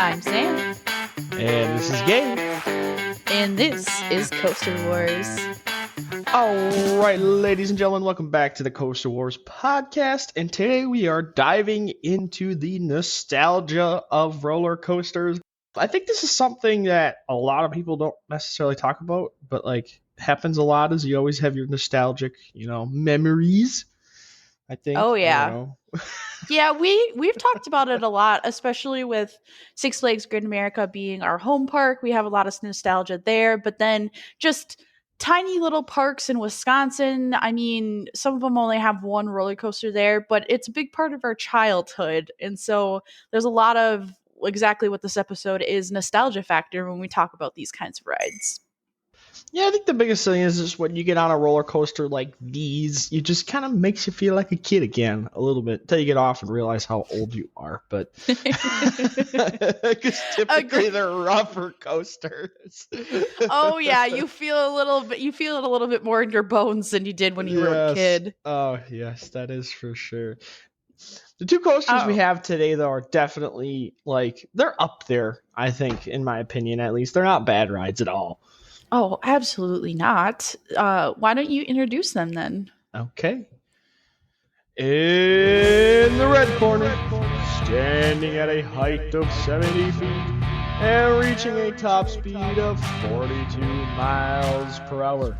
I'm Sam. And this is Gabe. And this is Coaster Wars. All right, ladies and gentlemen, welcome back to the Coaster Wars podcast. And today we are diving into the nostalgia of roller coasters. I think this is something that a lot of people don't necessarily talk about, but happens a lot is you always have your nostalgic, memories. I think. Oh, yeah. I don't know. Yeah, we've talked about it a lot, especially with Six Flags Great America being our home park. We have a lot of nostalgia there, but then just tiny little parks in Wisconsin. I mean, some of them only have one roller coaster there, but it's a big part of our childhood. And so there's a lot of exactly what this episode is, nostalgia factor when we talk about these kinds of rides. Yeah, I think the biggest thing is just when you get on a roller coaster like these, it just kind of makes you feel like a kid again a little bit until you get off and realize how old you are. But because typically they're rougher coasters. Oh yeah, you feel it a little bit more in your bones than you did when you were a kid. Oh yes, that is for sure. The two coasters we have today, though, are definitely they're up there. I think, in my opinion, at least, they're not bad rides at all. Oh, absolutely not. Why don't you introduce them then? Okay. In the red corner, standing at a height of 70 feet and reaching a top speed of 42 miles per hour.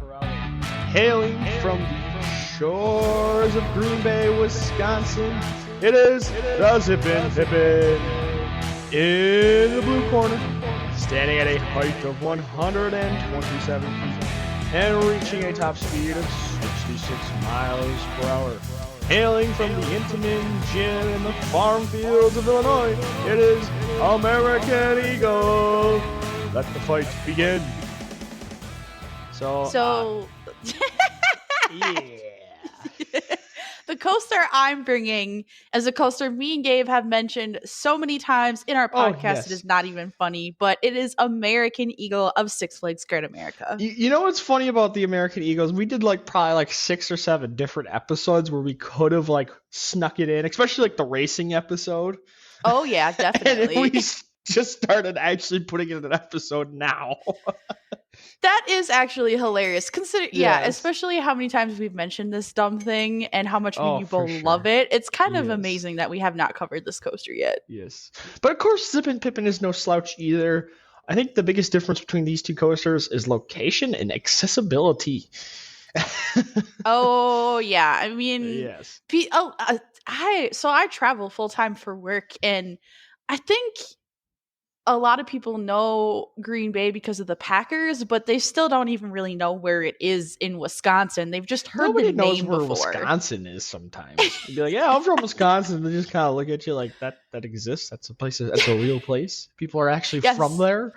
Hailing from the shores of Green Bay, Wisconsin, it is the Zippin Pippin. In the blue corner, standing at a height of 127 feet and reaching a top speed of 66 miles per hour. Hailing from the Intamin Gym in the farm fields of Illinois, it is American Eagle. Let the fight begin. So yeah. The coaster I'm bringing is a coaster me and Gabe have mentioned so many times in our podcast. Yes. It is not even funny, but it is American Eagle of Six Flags Great America. You know what's funny about the American Eagles? We did probably 6 or 7 different episodes where we could have snuck it in, especially the racing episode. Oh yeah, definitely. And we just started actually putting it in an episode now. That is actually hilarious. Consider, especially how many times we've mentioned this dumb thing and how much you both love it. It's kind of amazing that we have not covered this coaster yet. Yes. But of course, Zippin Pippin is no slouch either. I think the biggest difference between these two coasters is location and accessibility. Oh, yeah. I mean, yes. I travel full time for work, and I think a lot of people know Green Bay because of the Packers, but they still don't even really know where it is in Wisconsin. They've just heard the name before. Nobody knows where Wisconsin is sometimes. You'd be like, yeah, I'm from Wisconsin. And they just kind of look at you like, that exists? That's a place, that's a real place? People are actually from there?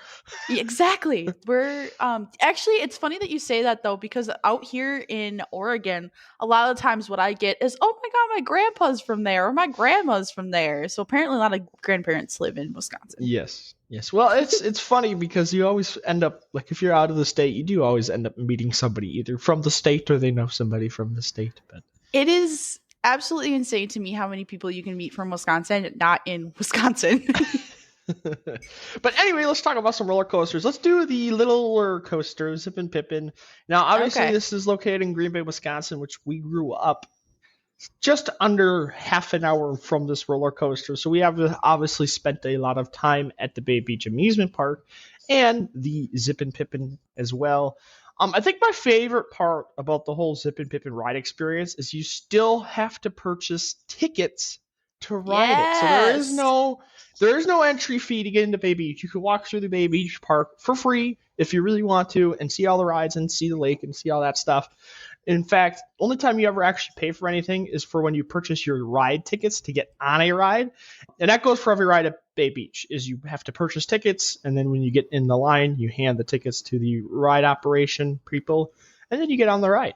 Exactly. We're, actually, it's funny that you say that, though, because out here in Oregon, a lot of the times what I get is, oh my God, my grandpa's from there, or my grandma's from there. So apparently a lot of grandparents live in Wisconsin. Yes. Well, it's funny because you always end up, if you're out of the state, you do always end up meeting somebody either from the state or they know somebody from the state. But it is absolutely insane to me how many people you can meet from Wisconsin, not in Wisconsin. But anyway, let's talk about some roller coasters. Let's do the littler coaster, Zippin Pippin. Now, obviously, This is located in Green Bay, Wisconsin, which we grew up just under half an hour from this roller coaster. So we have obviously spent a lot of time at the Bay Beach Amusement Park and the Zippin Pippin as well. I think my favorite part about the whole Zippin Pippin ride experience is you still have to purchase tickets to ride it. So there is no entry fee to get into Bay Beach. You can walk through the Bay Beach Park for free if you really want to and see all the rides and see the lake and see all that stuff. In fact, only time you ever actually pay for anything is for when you purchase your ride tickets to get on a ride. And that goes for every ride at Bay Beach, is you have to purchase tickets, and then when you get in the line, you hand the tickets to the ride operation people, and then you get on the ride.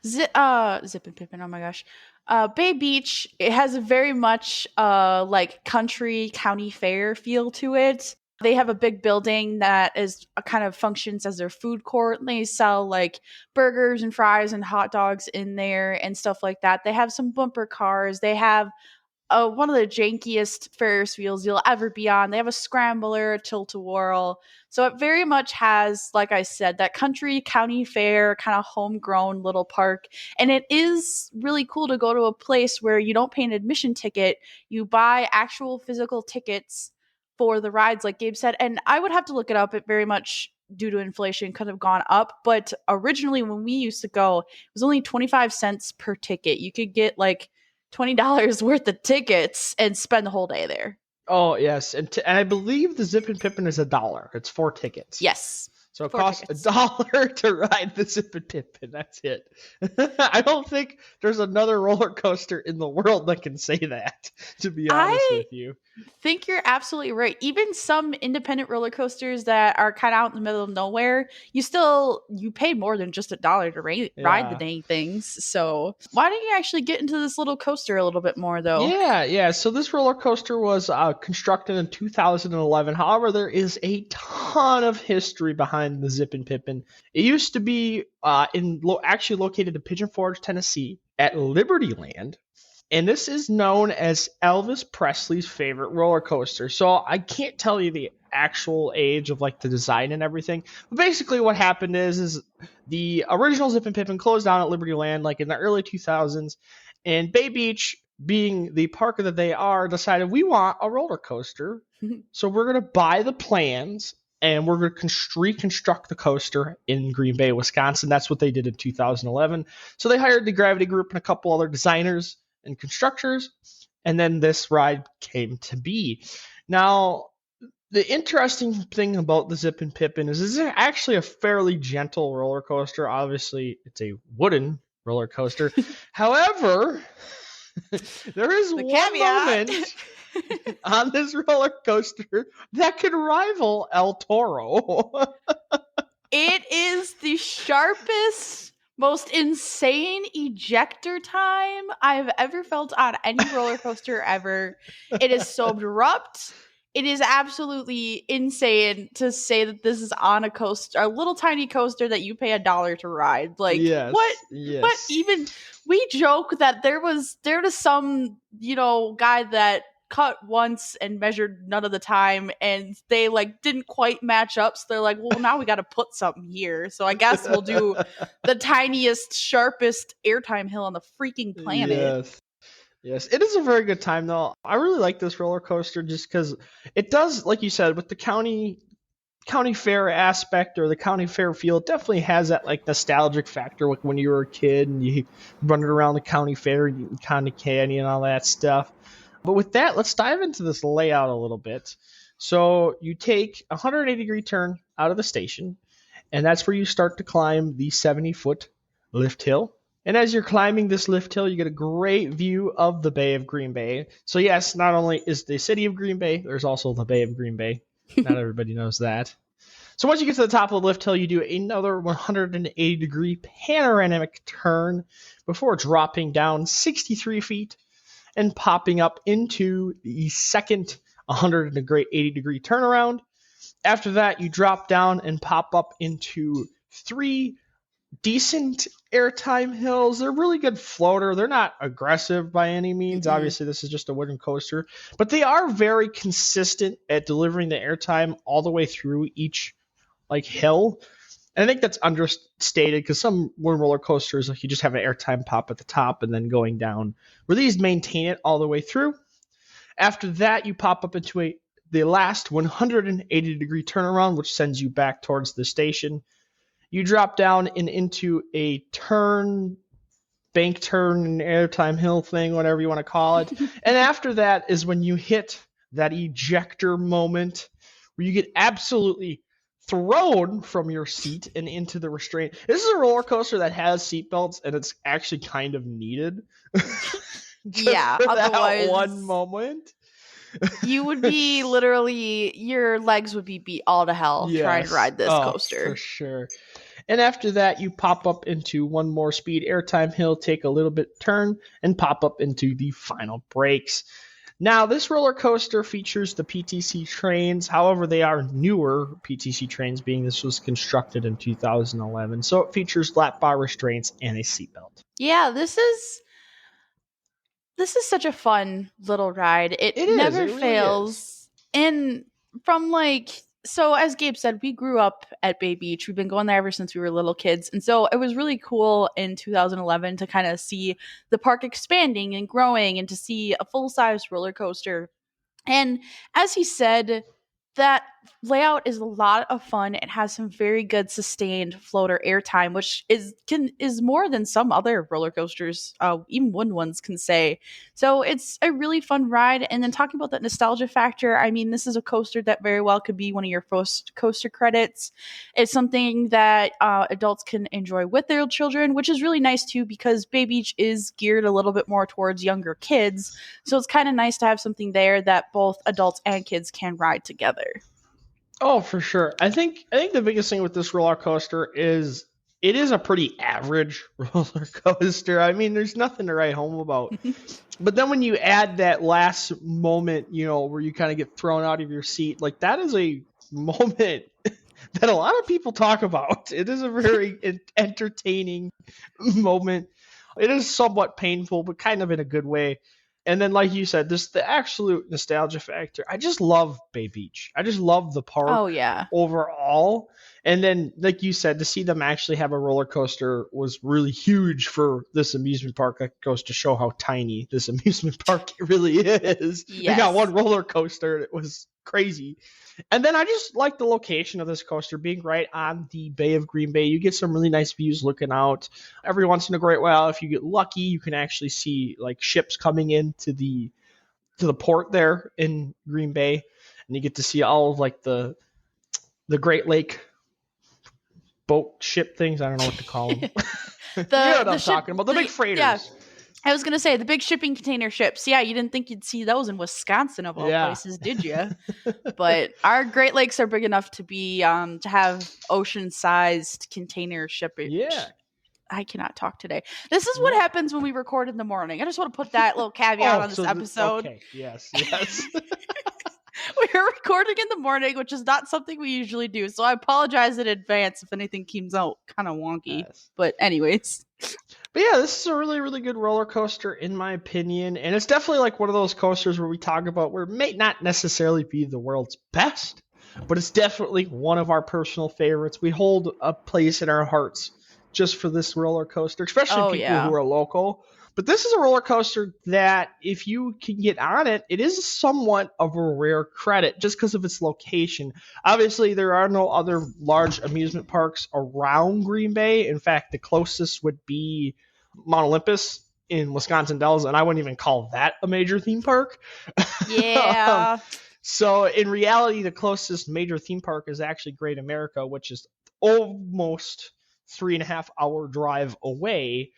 Zippin Pippin, oh my gosh. Bay Beach, it has a very much country county fair feel to it. They have a big building that is kind of functions as their food court. They sell burgers and fries and hot dogs in there and stuff like that. They have some bumper cars. They have one of the jankiest Ferris wheels you'll ever be on. They have a scrambler, a tilt-a-whirl. So it very much has, like I said, that country county fair kind of homegrown little park. And it is really cool to go to a place where you don't pay an admission ticket. You buy actual physical tickets for the rides, like Gabe said. And I would have to look it up. It very much, due to inflation, could have gone up. But originally, when we used to go, it was only 25 cents per ticket. You could get like $20 worth of tickets and spend the whole day there. Oh, yes. And I believe the Zippin Pippin is $1. It's 4 tickets. Yes. So it costs $1 to ride the Zippin Pippin. That's it. I don't think there's another roller coaster in the world that can say that, to be honest with you. I think you're absolutely right. Even some independent roller coasters that are kind of out in the middle of nowhere, you pay more than just $1 to ride the dang things. So why don't you actually get into this little coaster a little bit more, though? Yeah. So this roller coaster was constructed in 2011. However, there is a ton of history behind the Zippin Pippin. It used to be actually located in Pigeon Forge, Tennessee, at Liberty Land. And this is known as Elvis Presley's favorite roller coaster. So I can't tell you the actual age of like the design and everything. But basically what happened is the original Zippin Pippin closed down at Liberty Land like in the early 2000s. And Bay Beach, being the park that they are, decided we want a roller coaster. So we're going to buy the plans and we're going to reconstruct the coaster in Green Bay, Wisconsin. That's what they did in 2011. So they hired the Gravity Group and a couple other designers and constructors, and then this ride came to be. Now, the interesting thing about the Zippin Pippin is it's actually a fairly gentle roller coaster. Obviously, it's a wooden roller coaster. However, there is one moment on this roller coaster that could rival El Toro. It is the sharpest, most insane ejector time I've ever felt on any roller coaster ever. It is so abrupt. It is absolutely insane to say that this is on a little tiny coaster that you pay $1 to ride. Like, yes, what? Yes. What even? We joke that there was some, guy that cut once and measured none of the time, and they like didn't quite match up. So they're like, well, now we got to put something here. So I guess we'll do the tiniest, sharpest airtime hill on the freaking planet. Yes, it is a very good time, though. I really like this roller coaster just because it does, like you said, with the county fair aspect or the county fair feel, it definitely has that like nostalgic factor, like when you were a kid and you running around the county fair and eating cotton candy and all that stuff. But with that, let's dive into this layout a little bit. So you take a 180-degree turn out of the station, and that's where you start to climb the 70-foot lift hill. And as you're climbing this lift hill, you get a great view of the Bay of Green Bay. So yes, not only is the city of Green Bay, there's also the Bay of Green Bay. Not everybody knows that. So once you get to the top of the lift hill, you do another 180-degree panoramic turn before dropping down 63 feet and popping up into the second 180-degree turnaround. After that, you drop down and pop up into 3 decent airtime hills. They're really good floater. They're not aggressive by any means. Mm-hmm. Obviously, this is just a wooden coaster, but they are very consistent at delivering the airtime all the way through each like hill. And I think that's understated because some wooden roller coasters, like you just have an airtime pop at the top and then going down, where these maintain it all the way through. After that, you pop up into the last 180-degree turnaround, which sends you back towards the station. You drop down and into a bank turn, airtime hill thing, whatever you want to call it. And after that is when you hit that ejector moment where you get absolutely thrown from your seat and into the restraint. This is a roller coaster that has seatbelts, and it's actually kind of needed. Yeah, for otherwise, that one moment. You would be literally, your legs would be beat all to hell trying to ride this coaster. For sure. And after that, you pop up into one more speed airtime hill, take a little bit turn, and pop up into the final brakes. Now, this roller coaster features the PTC trains. However, they are newer PTC trains, being this was constructed in 2011. So it features lap bar restraints and a seatbelt. Yeah, this is This is such a fun little ride. It It is. never It really is. fails. And from so as Gabe said, we grew up at Bay Beach. We've been going there ever since we were little kids. And so it was really cool in 2011 to kind of see the park expanding and growing and to see a full-size roller coaster. And as he said, that layout is a lot of fun. It has some very good sustained floater airtime, which is more than some other roller coasters, even wooden ones can say. So it's a really fun ride. And then talking about that nostalgia factor, I mean, this is a coaster that very well could be one of your first coaster credits. It's something that adults can enjoy with their children, which is really nice too because Bay Beach is geared a little bit more towards younger kids. So it's kind of nice to have something there that both adults and kids can ride together. Oh, for sure. I think the biggest thing with this roller coaster is it is a pretty average roller coaster. I mean, there's nothing to write home about. But then when you add that last moment, where you kind of get thrown out of your seat, like that is a moment that a lot of people talk about. It is a very entertaining moment. It is somewhat painful, but kind of in a good way. And then, like you said, this the absolute nostalgia factor. I just love Bay Beach. I just love the park. Oh yeah. Overall. And then, like you said, to see them actually have a roller coaster was really huge for this amusement park. That goes to show how tiny this amusement park really is. Yes. They got one roller coaster. It was crazy. And then I just like the location of this coaster being right on the Bay of Green Bay. You get some really nice views looking out. Every once in a great while, if you get lucky, you can actually see like ships coming into the port there in Green Bay, and you get to see all of like the Great Lake boat ship things. I don't know what to call them. You know what I'm talking about? The big freighters. Yeah. I was going to say the big shipping container ships. Yeah, you didn't think you'd see those in Wisconsin of all places, did you? But our Great Lakes are big enough to be to have ocean-sized container shipping. Yeah. I cannot talk today. This is what happens when we record in the morning. I just want to put that little caveat on this episode. Okay. Yes. We're recording in the morning, which is not something we usually do. So I apologize in advance if anything comes out kind of wonky. Yes. But anyways. But yeah, this is a really, really good roller coaster in my opinion. And it's definitely like one of those coasters where we talk about where it may not necessarily be the world's best, but it's definitely one of our personal favorites. We hold a place in our hearts just for this roller coaster, especially people who are local. But this is a roller coaster that if you can get on it, it is somewhat of a rare credit just because of its location. Obviously, there are no other large amusement parks around Green Bay. In fact, the closest would be Mount Olympus in Wisconsin Dells, and I wouldn't even call that a major theme park. Yeah. So in reality, the closest major theme park is actually Great America, which is almost 3.5 hour drive away.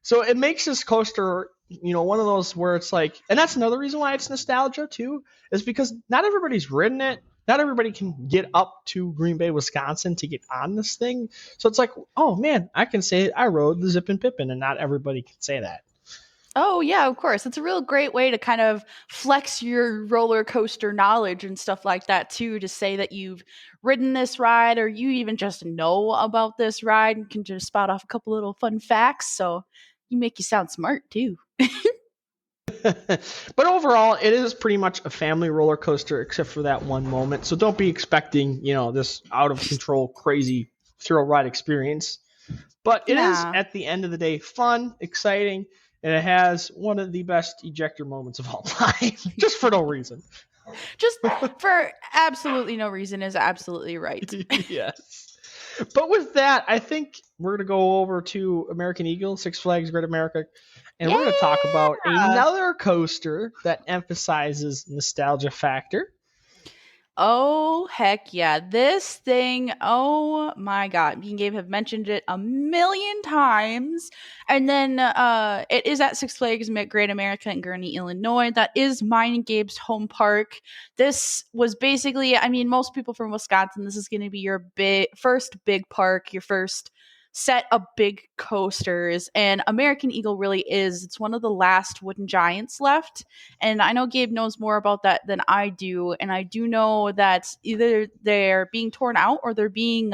So it makes this coaster, one of those where it's like, and that's another reason why it's nostalgia too, is because not everybody's ridden it. Not everybody can get up to Green Bay, Wisconsin to get on this thing. So it's like, oh man, I can say I rode the Zippin Pippin, and not everybody can say that. Oh, yeah, of course. It's a real great way to kind of flex your roller coaster knowledge and stuff like that, too, to say that you've ridden this ride or you even just know about this ride and can just spout off a couple little fun facts. So you make you sound smart, too. But overall, it is pretty much a family roller coaster except for that one moment. So don't be expecting, this out of control, crazy thrill ride experience. But it is, at the end of the day, fun, exciting, and it has one of the best ejector moments of all time, just for no reason. Just for absolutely no reason is absolutely right. Yes. But with that, I think we're going to go over to American Eagle, Six Flags Great America, and we're going to talk about another coaster that emphasizes nostalgia factor. Oh, heck yeah. This thing, oh my God. Me and Gabe have mentioned it a million times. And then it is at Six Flags Great America in Gurnee, Illinois. That is mine and Gabe's home park. This was basically, most people from Wisconsin, this is going to be your first big park, your first set of big coasters, and American Eagle really is. It's one of the last wooden giants left, and I know Gabe knows more about that than I do, and I do know that either they're being torn out or they're being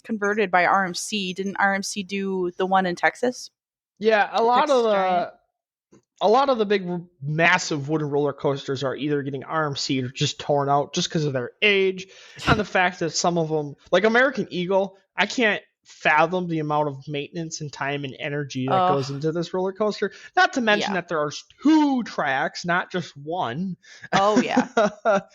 converted by RMC. Didn't RMC do the one in Texas? Yeah, a lot a lot of the big, massive wooden roller coasters are either getting RMC'd or just torn out just because of their age and the fact that some of them, like American Eagle, I can't fathom the amount of maintenance and time and energy that goes into this roller coaster. Not to mention that there are 2 tracks, not just one. Oh, yeah. But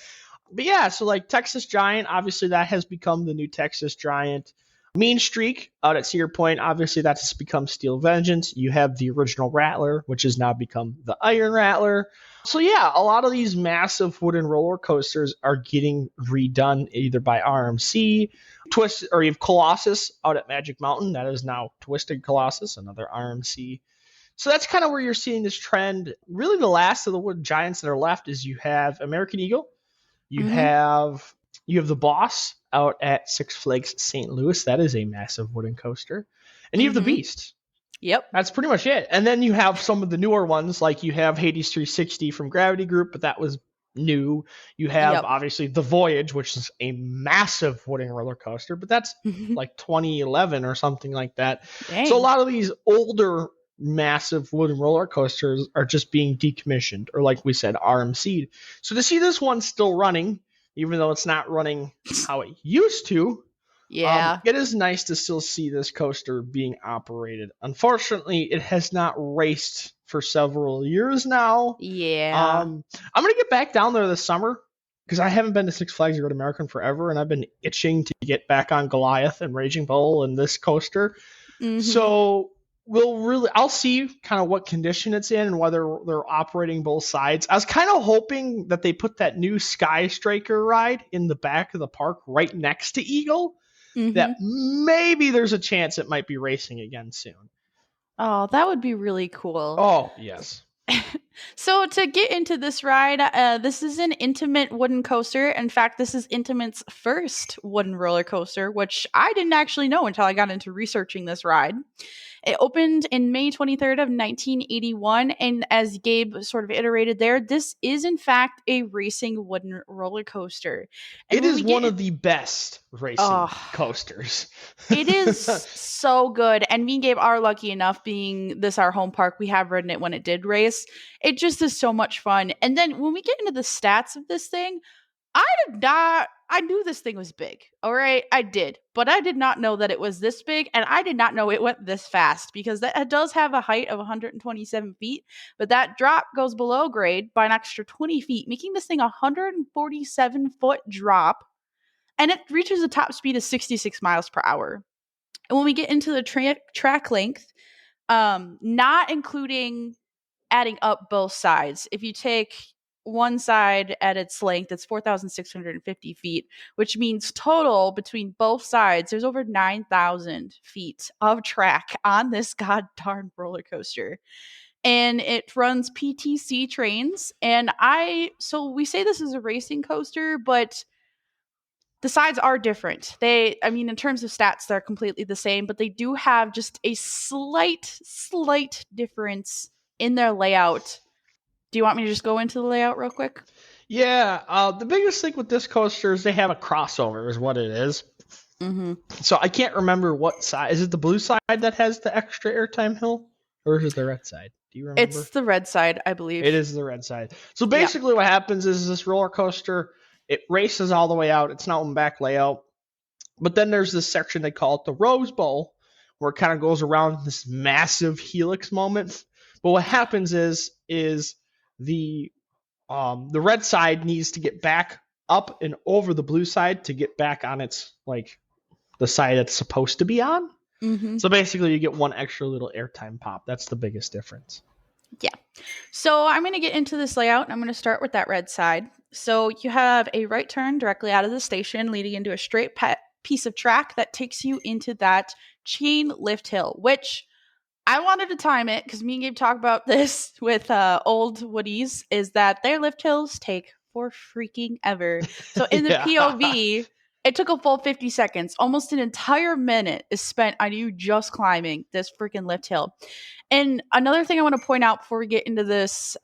yeah, so like Texas Giant, obviously that has become the new Texas Giant. Mean Streak out at Cedar Point, obviously that's become Steel Vengeance. You have the original Rattler, which has now become the Iron Rattler. So yeah, a lot of these massive wooden roller coasters are getting redone either by RMC, Twist, or you have Colossus out at Magic Mountain. That is now Twisted Colossus, another RMC. So that's kind of where you're seeing this trend. Really, the last of the wooden giants that are left is you have American Eagle, you have the Boss out at Six Flags St. Louis. That is a massive wooden coaster. And you have the Beast. Yep. That's pretty much it. And then you have some of the newer ones, like you have Hades 360 from Gravity Group, but that was new. You have obviously the Voyage, which is a massive wooden roller coaster, but that's like 2011 or something like that. Dang. So a lot of these older massive wooden roller coasters are just being decommissioned, or like we said, RMC'd. So to see this one still running, even though it's not running how it used to, it is nice to still see this coaster being operated. Unfortunately, it has not raced for several years now. I'm going to get back down there this summer because I haven't been to Six Flags Great America forever, and I've been itching to get back on Goliath and Raging Bull and this coaster. So I'll see kind of what condition it's in and whether they're operating both sides. I was kind of hoping that they put that new Sky Striker ride in the back of the park right next to Eagle, that maybe there's a chance it might be racing again soon. Oh, that would be really cool. Oh, yes. So to get into this ride, this is an Intimate wooden coaster. In fact, this is Intimate's first wooden roller coaster, which I didn't actually know until I got into researching this ride. It opened in May 23rd of 1981, and as Gabe sort of iterated there, this is in fact a racing wooden roller coaster. And it is one of the best racing coasters. It is so good, and me and Gabe are lucky enough, being this our home park, we have ridden it when it did race. It just is so much fun. And then when we get into the stats of this thing, I knew this thing was big. All right, I did. But I did not know that it was this big, and I did not know it went this fast, because it does have a height of 127 feet, but that drop goes below grade by an extra 20 feet, making this thing a 147-foot drop, and it reaches a top speed of 66 miles per hour. And when we get into the track length, not including adding up both sides, if you take one side at its length, it's 4,650 feet, which means total between both sides, there's over 9,000 feet of track on this god-darn roller coaster. And it runs PTC trains. And so we say this is a racing coaster, but the sides are different. In terms of stats, they're completely the same, but they do have just a slight difference in their layout. Do you want me to just go into the layout real quick? Yeah, the biggest thing with this coaster is they have a crossover, is what it is. So I can't remember what side. Is it the blue side that has the extra airtime hill? Or is it the red side? Do you remember? It's the red side, I believe. It is the red side. So basically what happens is this roller coaster, it races all the way out. It's not one back layout. But then there's this section, they call it the Rose Bowl, where it kind of goes around this massive helix moment. But what happens is the red side needs to get back up and over the blue side to get back on its, like, the side it's supposed to be on. So basically you get one extra little airtime pop. That's the biggest difference. Yeah. So I'm going to get into this layout, and I'm going to start with that red side. So you have a right turn directly out of the station leading into a straight piece of track that takes you into that chain lift hill, which I wanted to time it because me and Gabe talk about this with old Woodies, is that their lift hills take for freaking ever. So in the POV, it took a full 50 seconds. Almost an entire minute is spent on you just climbing this freaking lift hill. And another thing I want to point out before we get into this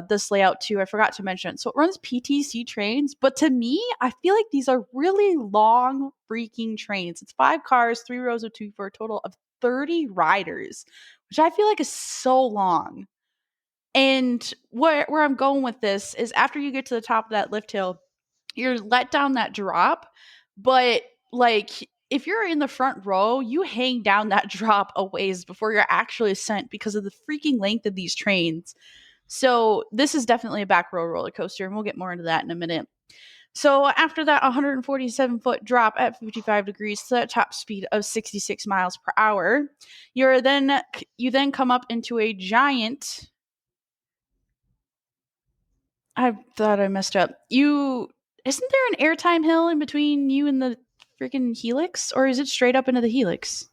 this layout too, I forgot to mention. So it runs PTC trains, but to me, I feel like these are really long freaking trains. It's 5 cars, 3 rows of 2 for a total of 30 riders, which I feel like is so long. And where I'm going with this is after you get to the top of that lift hill, you're let down that drop, but like if you're in the front row, you hang down that drop a ways before you're actually sent because of the freaking length of these trains. So this is definitely a back row roller coaster, and we'll get more into that in a minute. So after that 147-foot drop at 55 degrees to that top speed of 66 miles per hour, you then come up into a giant. I thought I messed up. Isn't there an airtime hill in between you and the freaking helix, or is it straight up into the helix?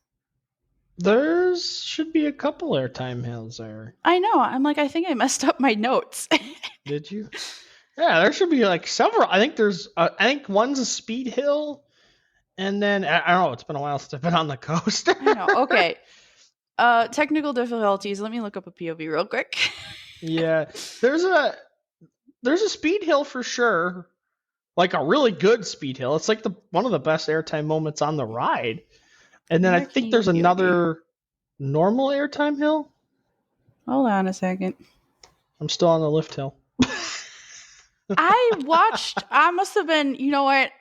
There should be a couple airtime hills there. I know. I'm like, I think I messed up my notes. Did you? Yeah, there should be like several. I think one's a speed hill, and then I don't know. It's been a while since I've been on the coaster. I know. Okay. Technical difficulties. Let me look up a POV real quick. Yeah, there's a speed hill for sure, like a really good speed hill. It's like one of the best airtime moments on the ride. And then I think there's another normal airtime hill. Hold on a second. I'm still on the lift hill. I must have been, you know what?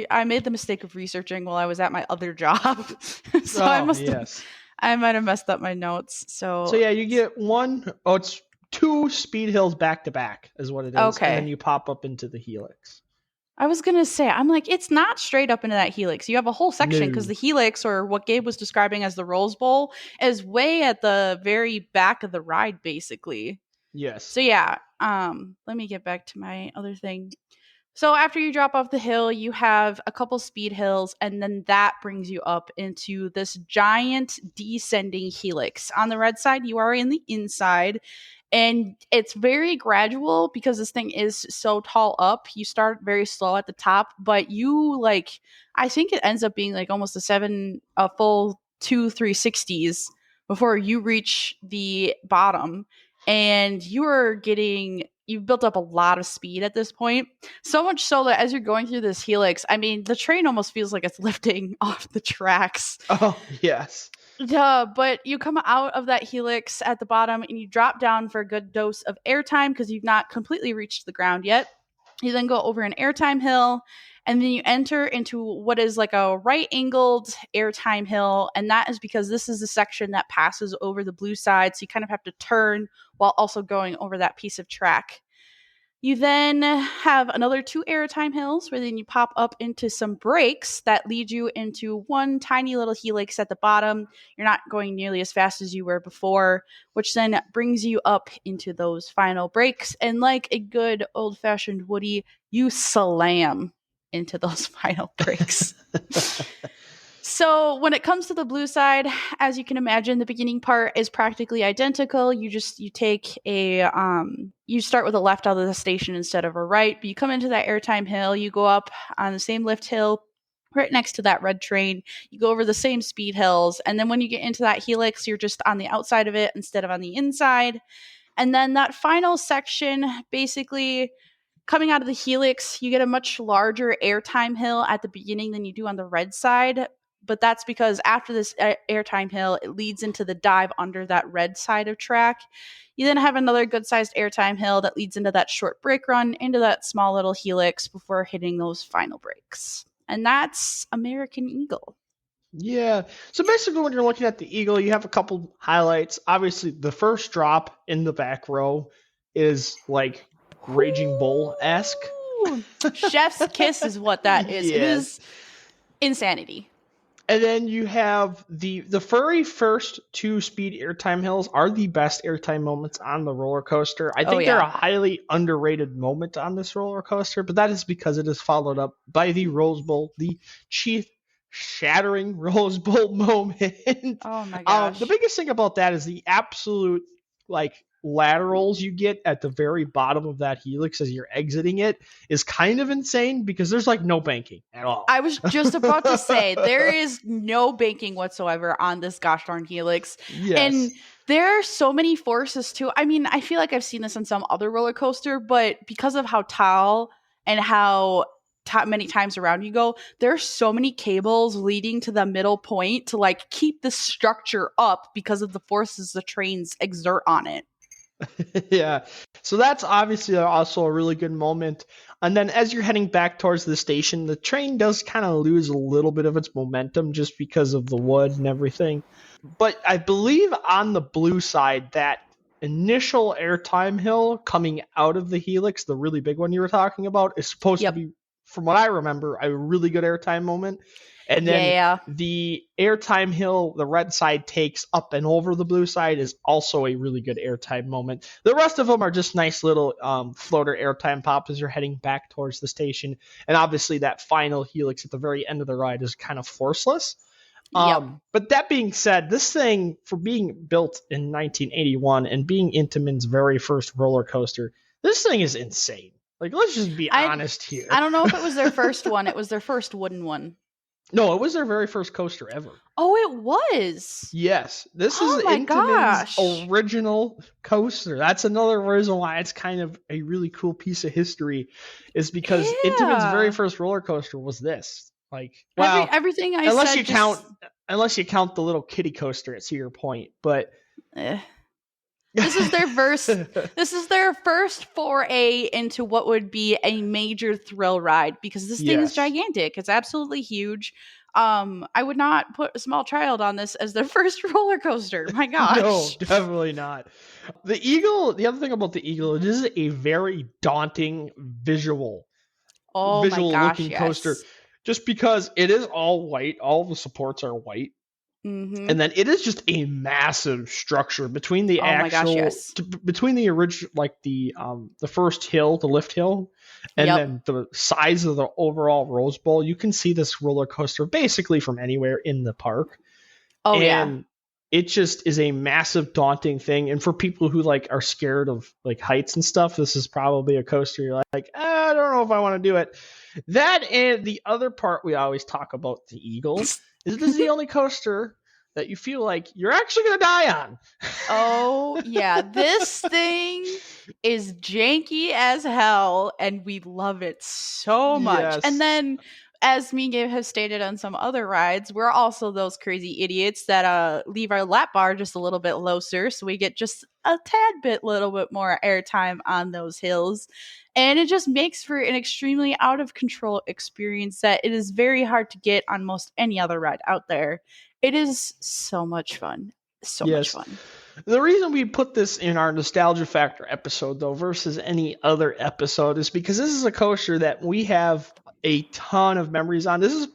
I made the mistake of researching while I was at my other job. So I might have messed up my notes. So yeah, you get it's 2 speed hills back to back is what it is. Okay. And then you pop up into the helix. I was going to say, I'm like, it's not straight up into that helix. You have a whole section because the helix, or what Gabe was describing as the Rose Bowl, is way at the very back of the ride, basically. Yes. So yeah, let me get back to my other thing. So after you drop off the hill, you have a couple speed hills, and then that brings you up into this giant descending helix. On the red side, you are in the inside, and it's very gradual because this thing is so tall up. You start very slow at the top, but I think it ends up being like almost a full 360s before you reach the bottom. And you've built up a lot of speed at this point. So much so that as you're going through this helix, I mean, the train almost feels like it's lifting off the tracks. Oh, yes. But you come out of that helix at the bottom and you drop down for a good dose of airtime because you've not completely reached the ground yet. You then go over an airtime hill, and then you enter into what is like a right-angled airtime hill, and that is because this is the section that passes over the blue side, so you kind of have to turn while also going over that piece of track. You then have another 2 airtime hills where then you pop up into some breaks that lead you into one tiny little helix at the bottom. You're not going nearly as fast as you were before, which then brings you up into those final breaks. And like a good old-fashioned Woody, you slam into those final breaks. So when it comes to the blue side, as you can imagine, the beginning part is practically identical. You take you start with a left out of the station instead of a right, but you come into that airtime hill, you go up on the same lift hill right next to that red train, you go over the same speed hills, and then when you get into that helix, you're just on the outside of it instead of on the inside. And then that final section, basically coming out of the helix, you get a much larger airtime hill at the beginning than you do on the red side. But that's because after this airtime hill, it leads into the dive under that red side of track. You then have another good-sized airtime hill that leads into that short break run, into that small little helix before hitting those final breaks. And that's American Eagle. Yeah. So basically when you're looking at the Eagle, you have a couple highlights. Obviously, the first drop in the back row is like Raging Bull-esque. Chef's kiss is what that is. Yes. It is insanity. And then you have the very first 2 speed airtime hills are the best airtime moments on the roller coaster. I think they're a highly underrated moment on this roller coaster, but that is because it is followed up by the Rose Bowl, the chief shattering Rose Bowl moment. Oh my gosh. The biggest thing about that is the absolute laterals you get at the very bottom of that helix as you're exiting it is kind of insane because there's no banking at all. I was just about to say there is no banking whatsoever on this gosh darn helix. Yes. And there are so many forces too. I mean, I feel like I've seen this on some other roller coaster, but because of how tall and how many times around you go, there are so many cables leading to the middle point to keep the structure up because of the forces the trains exert on it. Yeah. So that's obviously also a really good moment. And then as you're heading back towards the station, the train does kind of lose a little bit of its momentum just because of the wood and everything. But I believe on the blue side, that initial airtime hill coming out of the helix, the really big one you were talking about, is supposed to be, from what I remember, a really good airtime moment. And then the airtime hill, the red side takes up and over the blue side, is also a really good airtime moment. The rest of them are just nice little floater airtime pops as you're heading back towards the station. And obviously that final helix at the very end of the ride is kind of forceless. But that being said, this thing, for being built in 1981 and being Intamin's very first roller coaster, this thing is insane. Like, let's just be honest here. I don't know if it was their first one. It was their first wooden one. No, it was their very first coaster ever. Oh, it was? Yes. This is Intamin's original coaster. That's another reason why it's kind of a really cool piece of history, is because Intamin's very first roller coaster was this. Like, well, everything I unless said you count the little kiddie coaster at Cedar Point, but this is their first foray into what would be a major thrill ride, because this thing is gigantic. It's absolutely huge. I would not put a small child on this as their first roller coaster. My gosh. No, definitely not. The other thing about the Eagle, it is a very daunting visual looking coaster. Just because it is all white, all the supports are white. Mm-hmm. And then it is just a massive structure between the between the original, like the first hill, the lift hill, and then the size of the overall Rose Bowl. You can see this roller coaster basically from anywhere in the park. It just is a massive, daunting thing. And for people who are scared of heights and stuff, this is probably a coaster you're like, I don't know if I want to do it. That, and the other part we always talk about the Eagle is this is the only coaster that you feel like you're actually going to die on. Oh, yeah. This thing is janky as hell, and we love it so much. Yes. And then, as me and Gabe have stated on some other rides, we're also those crazy idiots that leave our lap bar just a little bit looser, so we get just a little bit more airtime on those hills. And it just makes for an extremely out of control experience that it is very hard to get on most any other ride out there. It is so much fun. Much fun. The reason we put this in our Nostalgia Factor episode, though, versus any other episode, is because this is a coaster that we have a ton of memories on. This is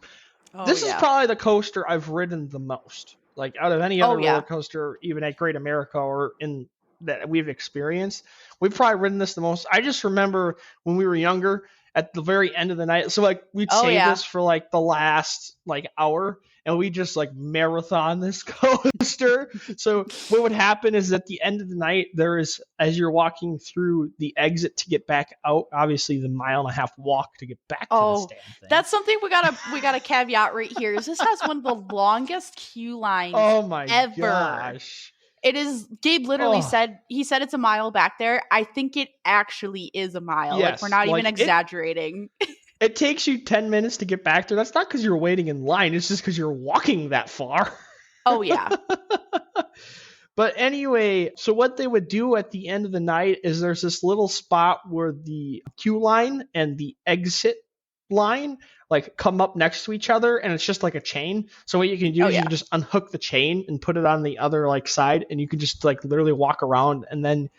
probably the coaster I've ridden the most. Like, out of any other roller coaster, even at Great America or in that we've experienced, we've probably ridden this the most. I just remember when we were younger, at the very end of the night, so we'd save this for the last hour, and we just marathon this coaster. So what would happen is at the end of the night, there is, as you're walking through the exit to get back out, obviously the 1.5-mile walk to get back to the stand thing. That's something we gotta caveat right here. Is this has one of the longest queue lines ever. Gosh. It is. Gabe literally said it's 1 mile back there. I think it actually is 1 mile. Yes, we're not even exaggerating. It takes you 10 minutes to get back there. That's not because you're waiting in line. It's just because you're walking that far. Oh, yeah. But anyway, so what they would do at the end of the night is there's this little spot where the queue line and the exit line come up next to each other, and it's just like a chain. So what you can do is you can just unhook the chain and put it on the other side, and you can just literally walk around, and then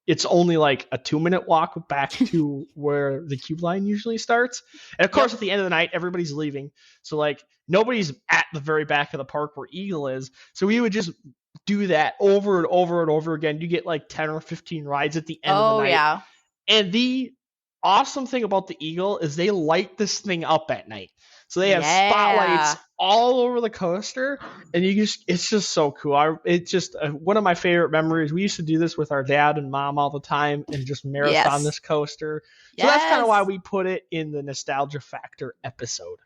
it's only a 2-minute walk back to where the queue line usually starts. And of course, at the end of the night, everybody's leaving. So nobody's at the very back of the park where Eagle is. So we would just do that over and over and over again. You get 10 or 15 rides at the end of the night. Yeah. And the awesome thing about the Eagle is they light this thing up at night. So they have spotlights all over the coaster, and it's just so cool. It's just one of my favorite memories. We used to do this with our dad and mom all the time and just marathon this coaster. So that's kind of why we put it in the Nostalgia Factor episode.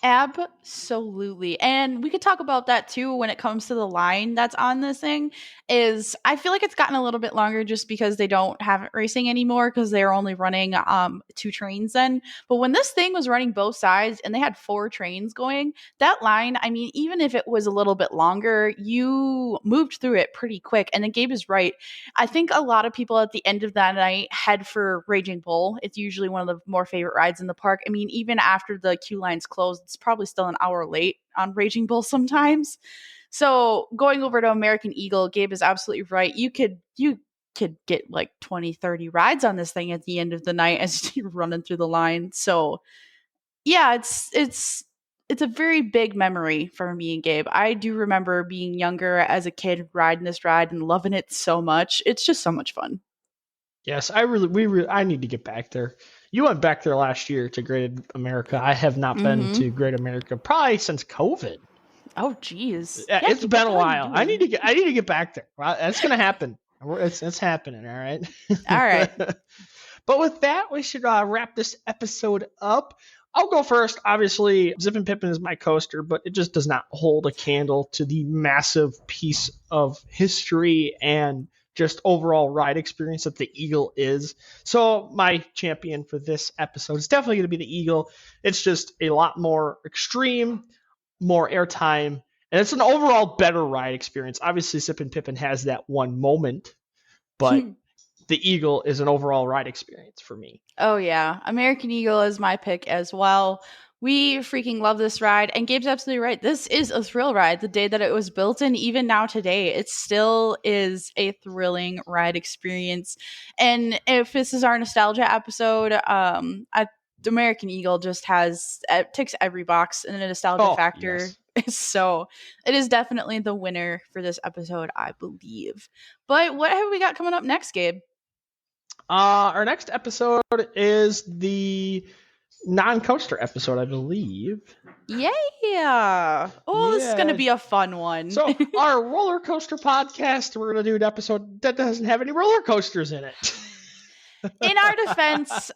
Absolutely. And we could talk about that too when it comes to the line that's on this thing. Is I feel like it's gotten a little bit longer just because they don't have it racing anymore because they're only running 2 trains then. But when this thing was running both sides and they had 4 trains going, that line, I mean, even if it was a little bit longer, you moved through it pretty quick. And then Gabe is right. I think a lot of people at the end of that night head for Raging Bull. It's usually one of the more favorite rides in the park. I mean, even after the queue lines closed, it's probably still an hour late on Raging Bull sometimes. So going over to American Eagle, Gabe is absolutely right. You could get like 20, 30 rides on this thing at the end of the night as you're running through the line. So yeah, it's a very big memory for me and Gabe. I do remember being younger as a kid riding this ride and loving it so much. It's just so much fun. Yes, I need to get back there. You went back there last year to Great America. I have not been to Great America probably since COVID. Oh, geez. Yeah, it's been a while. I need to get back there. Well, that's gonna happen. It's happening. All right. All right. But with that, we should wrap this episode up. I'll go first. Obviously, Zippin Pippin is my coaster, but it just does not hold a candle to the massive piece of history and just overall ride experience that the Eagle is. So my champion for this episode is definitely going to be the Eagle. It's just a lot more extreme, more airtime, and it's an overall better ride experience. Obviously, Zippin Pippin has that one moment, but the Eagle is an overall ride experience for me. Oh, yeah. American Eagle is my pick as well. We freaking love this ride. And Gabe's absolutely right. This is a thrill ride. The day that it was built, and even now today, it still is a thrilling ride experience. And if this is our nostalgia episode, American Eagle just ticks every box in a nostalgia factor. Yes. So it is definitely the winner for this episode, I believe. But what have we got coming up next, Gabe? Our next episode is the non-coaster episode, I believe. Yeah. Oh, this is going to be a fun one. So our roller coaster podcast, we're going to do an episode that doesn't have any roller coasters in it. In our defense,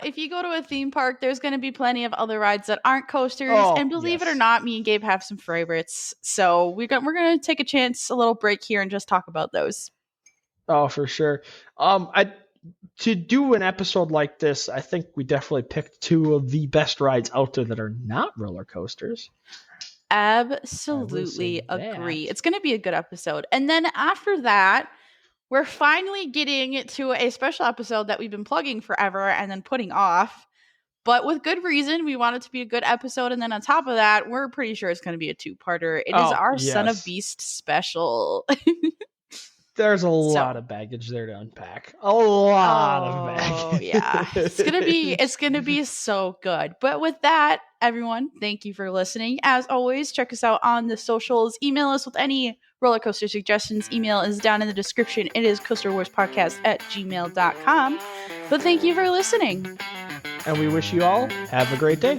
if you go to a theme park, there's going to be plenty of other rides that aren't coasters. And believe it or not, me and Gabe have some favorites. So we're going to take a little break here and just talk about those. Oh, for sure. To do an episode like this, I think we definitely picked 2 of the best rides out there that are not roller coasters. Absolutely agree. It's going to be a good episode. And then after that, we're finally getting to a special episode that we've been plugging forever and then putting off. But with good reason, we want it to be a good episode. And then on top of that, we're pretty sure it's going to be a 2-parter. It is our Son of Beast special. There's a lot of baggage there to unpack. A lot of baggage. Oh, yeah. It's gonna be so good. But with that, everyone, thank you for listening. As always, check us out on the socials. Email us with any roller coaster suggestions. Email is down in the description. It is coasterwarspodcast@gmail.com. But thank you for listening. And we wish you all have a great day.